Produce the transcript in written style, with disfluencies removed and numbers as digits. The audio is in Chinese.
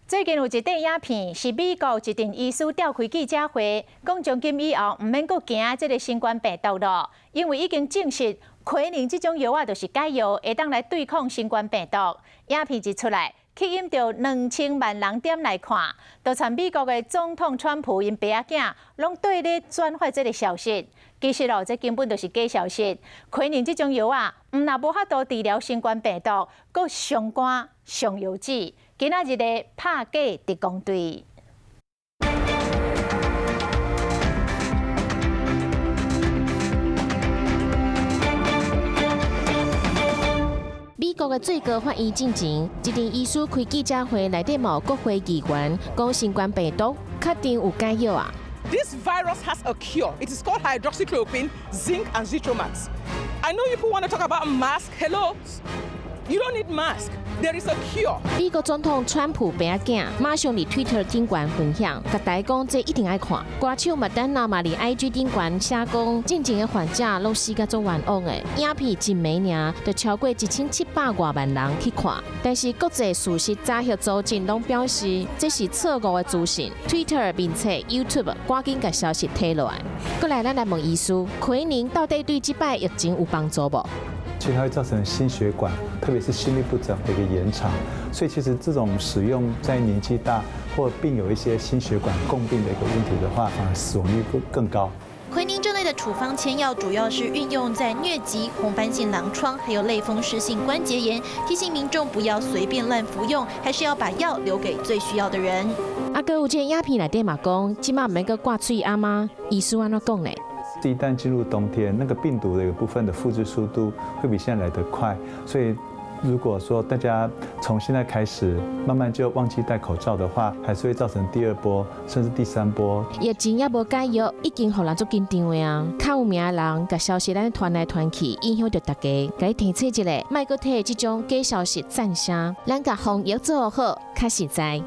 最近有一块影片，是美国一阵医师召开记者会，讲从今以后唔免阁惊这个新冠病毒咯，因为已经证实奎宁这种药啊，就是解药，会当来对抗新冠病毒。影片一出来，吸引到2000万人点来看，就像美国的总统川普因爸仔囝拢对咧转发这个消息。其实哦，这根本就是假消息。奎宁这种药啊，唔若无法度治疗新冠病毒，阁上肝上油脂。今仔日的拍假特工队。美国的最高法院进前，一阵医师开记者会，内底毛国会议员讲新冠病毒确定有解药啊。This virus has a cure. It is called hydroxychloroquine, zinc, and Zithromax. I know people want to talk about mask. Hello, you don't need mask. There is a cure. 美国总统川普爸仔囝马上伫 Twitter 顶悬分享，甲大家讲这一定爱看。歌手麦当娜嘛伫 IG 顶悬写讲，进前的患者拢死甲足冤枉的。影片一暝尔，就超过1700多万人去看。但是国际事实查核组织拢表示，这是错误的资讯。Twitter 并且 YouTube 赶紧甲消息推落来。过来，咱来问医师，奎宁到底对这摆疫情有帮助无？其实它会造成心血管，特别是心律不整的一个延长，所以其实这种使用在年纪大或并有一些心血管共病的一个问题的话，反而死亡率更高。奎宁这类的处方签药主要是运用在疟疾、红斑性狼疮还有类风湿性关节炎，提醒民众不要随便乱服用，还是要把药留给最需要的人。还有这影片内底嘛讲，即马唔免个挂嘴阿妈，医师安怎讲呢？一旦进入冬天，那个病毒的一个部分的复制速度会比现在来得快，所以如果说大家从现在开始慢慢就忘记戴口罩的话，还是会造成第二波甚至第三波。疫情也无解药，已经互人足紧张的啊！较有名的人，甲消息咱传来传去，影响到大家。该提醒一下，莫阁替这种假消息赞声，咱甲防疫做好，较实在。